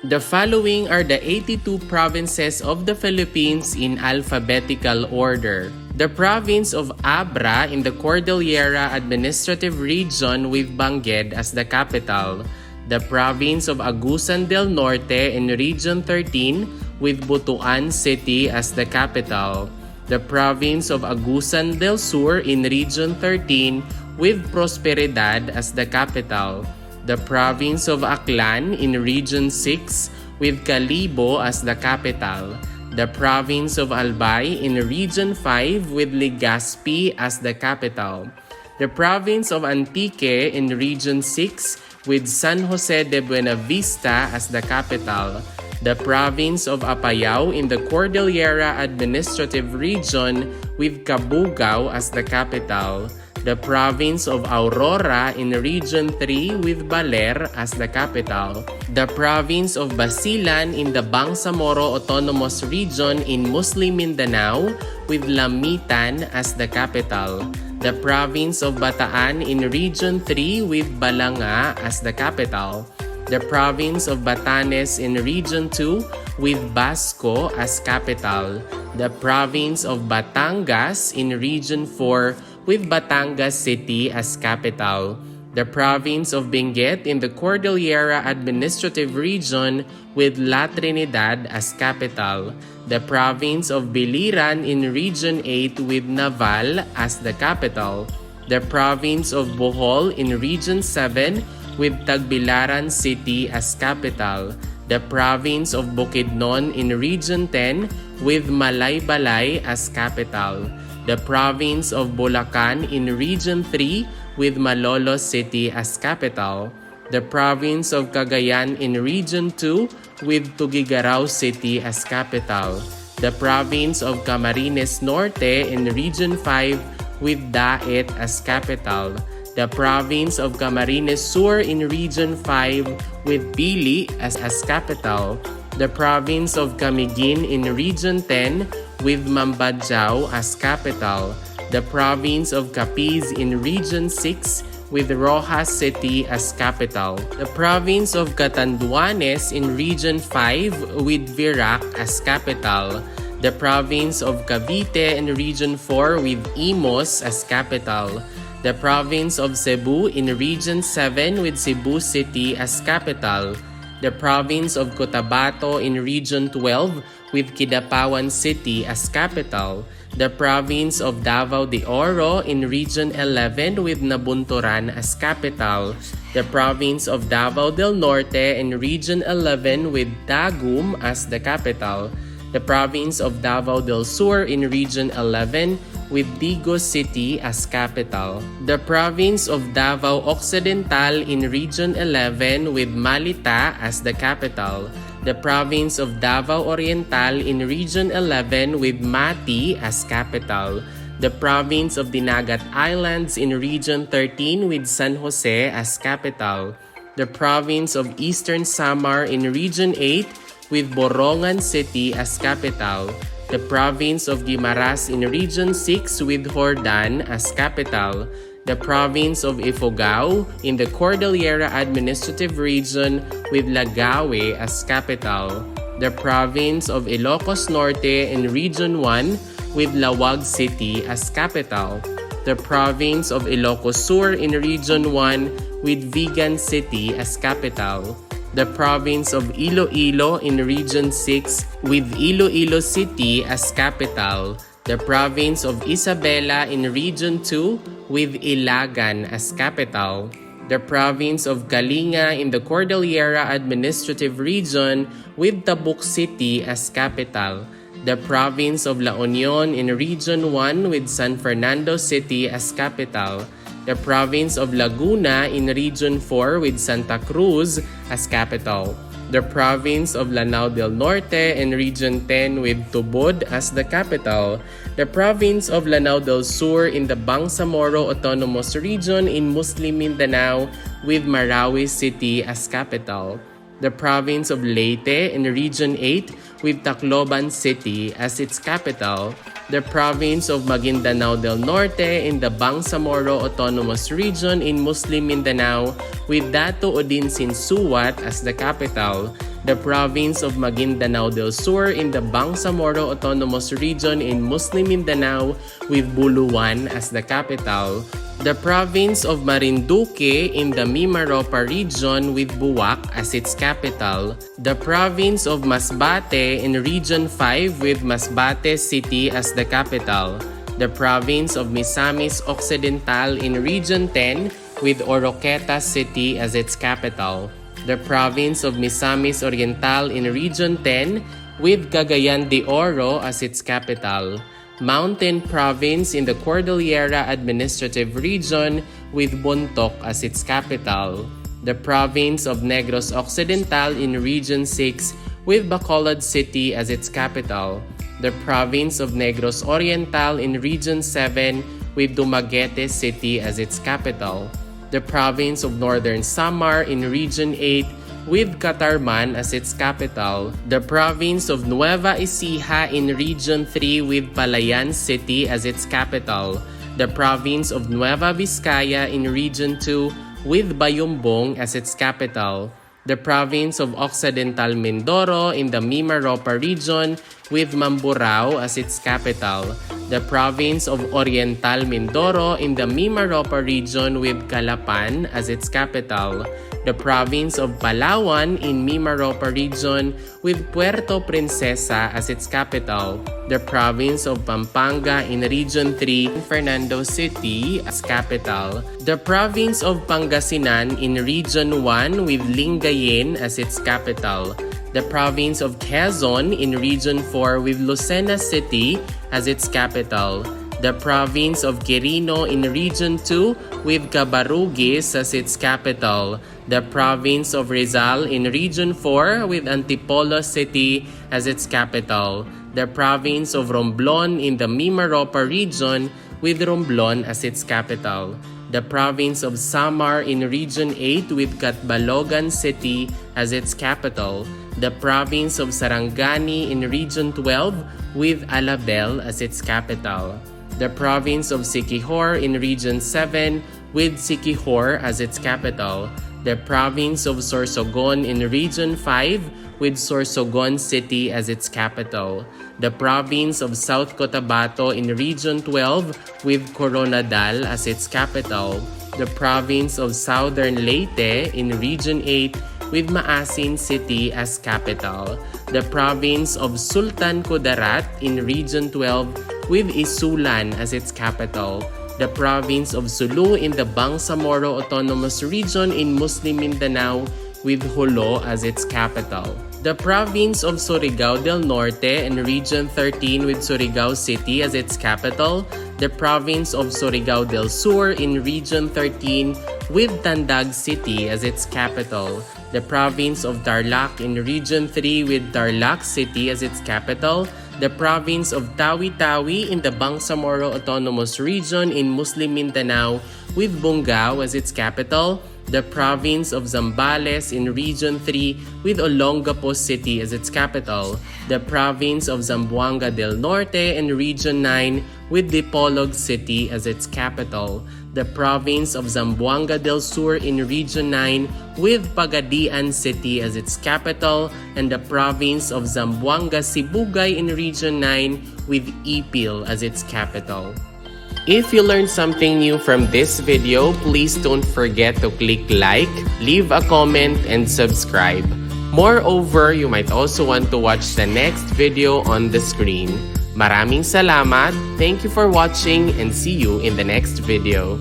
The following are the 82 provinces of the Philippines in alphabetical order. The province of Abra in the Cordillera Administrative Region with Bangged as the capital. The province of Agusan del Norte in Region 13 with Butuan City as the capital. The province of Agusan del Sur in Region 13 with Prosperidad as the capital. The province of Aklan in Region 6 with Calibo as the capital. The province of Albay in Region 5 with Legazpi as the capital. The province of Antique in Region 6 with San Jose de Buenavista as the capital. The province of Apayao in the Cordillera Administrative Region with Cabugao as the capital. The province of Aurora in Region 3 with Baler as the capital. The province of Basilan in the Bangsamoro Autonomous Region in Muslim Mindanao with Lamitan as the capital. The province of Bataan in Region 3 with Balanga as the capital. The province of Batanes in Region 2 with Basco as capital. The province of Batangas in Region 4 with Batangas City as capital. The province of Benguet in the Cordillera Administrative Region with La Trinidad as capital. The province of Biliran in Region 8 with Naval as the capital. The province of Bohol in Region 7 with Tagbilaran City as capital. The province of Bukidnon in Region 10 with Malaybalay as capital. The province of Bulacan in Region 3 with Malolos City as capital. The province of Cagayan in Region 2 with Tuguegarao City as capital. The province of Camarines Norte in Region 5 with Daet as capital. The province of Camarines Sur in Region 5 with Pili as capital. The province of Camiguin in Region 10 with Mambadjao as capital. The province of Capiz in Region 6 with Rojas City as capital. The province of Catanduanes in Region 5 with Virac as capital. The province of Cavite in Region 4 with Imus as capital. The province of Cebu in Region 7 with Cebu City as capital. The province of Cotabato in Region 12 with Kidapawan City as capital. The province of Davao de Oro in Region 11 with Nabunturan as capital. The province of Davao del Norte in Region 11 with Tagum as the capital. The province of Davao del Sur in Region 11 with Digos City as capital. The province of Davao Occidental in Region 11 with Malita as the capital. The province of Davao Oriental in Region 11 with Mati as capital. The province of Dinagat Islands in Region 13 with San Jose as capital. The province of Eastern Samar in Region 8 with Borongan City as capital. The province of Guimaras in Region 6 with Hordan as capital. The province of Ifugao in the Cordillera Administrative Region with Lagawe as capital. The province of Ilocos Norte in Region 1 with Lawag City as capital. The province of Ilocos Sur in Region 1 with Vigan City as capital. The province of Iloilo in Region 6 with Iloilo City as capital. The province of Isabela in Region 2 with Ilagan as capital. The province of Kalinga in the Cordillera Administrative Region with Tabuk City as capital. The province of La Union in Region 1 with San Fernando City as capital. The province of Laguna in Region 4 with Santa Cruz as capital. The province of Lanao del Norte in Region 10 with Tubod as the capital. The province of Lanao del Sur in the Bangsamoro Autonomous Region in Muslim Mindanao with Marawi City as capital. The province of Leyte in Region 8 with Tacloban City as its capital. the province of Maguindanao del Norte in the Bangsamoro Autonomous Region in Muslim Mindanao with Dato Odin Sinsuat as the capital, the province of Maguindanao del Sur in the Bangsamoro Autonomous Region in Muslim Mindanao with Buluan as the capital, the province of Marinduque in the Mimaropa region with Buwak as its capital, the province of Masbate in Region 5 with Masbate City as the capital, the province of Misamis Occidental in Region 10 with Oroqueta City as its capital, the province of Misamis Oriental in Region 10 with Cagayan de Oro as its capital, Mountain Province in the Cordillera Administrative Region with Bontoc as its capital, the province of Negros Occidental in Region 6 with Bacolod City as its capital, the province of Negros Oriental in Region 7 with Dumaguete City as its capital, the province of Northern Samar in Region 8 with Catarman as its capital, the province of Nueva Ecija in Region 3 with Palayan City as its capital, the province of Nueva Vizcaya in Region 2 with Bayumbong as its capital, the province of Occidental Mindoro in the Mimaropa region with Mamburao as its capital, the province of Oriental Mindoro in the Mimaropa region with Calapan as its capital, the province of Palawan in Mimaropa region with Puerto Princesa as its capital, the province of Pampanga in Region 3 Fernando City as capital, the province of Pangasinan in Region 1 with Lingayen as its capital, the province of Quezon in Region 4 with Lucena City as its capital, the province of Quirino in Region 2 with Cabarugis as its capital, the province of Rizal in Region 4 with Antipolo City as its capital, the province of Romblon in the Mimaropa region with Romblon as its capital, the province of Samar in Region 8 with Catbalogan City as its capital, the province of Sarangani in Region 12 with Alabel as its capital, the province of Siquijor in Region 7 with Siquijor as its capital, the province of Sorsogon in Region 5 with Sorsogon City as its capital, the province of South Cotabato in Region 12 with Coronadal as its capital, the province of Southern Leyte in Region 8 with Maasin City as capital, the province of Sultan Kudarat in Region 12 with Isulan as its capital, the province of Sulu in the Bangsamoro Autonomous Region in Muslim Mindanao with Jolo as its capital, the province of Surigao del Norte in Region 13 with Surigao City as its capital, the province of Surigao del Sur in Region 13 with Tandag City as its capital, the province of Tarlac in Region 3 with Tarlac City as its capital, the province of Tawi-Tawi in the Bangsamoro Autonomous Region in Muslim Mindanao with Bungao as its capital, the province of Zambales in Region 3 with Olongapo City as its capital, the province of Zamboanga del Norte in Region 9 with Dipolog City as its capital, the province of Zamboanga del Sur in Region 9 with Pagadian City as its capital, and the province of Zamboanga Sibugay in Region 9 with Ipil as its capital. If you learned something new from this video, please don't forget to click like, leave a comment, and subscribe. Moreover, you might also want to watch the next video on the screen. Maraming salamat, thank you for watching, and see you in the next video.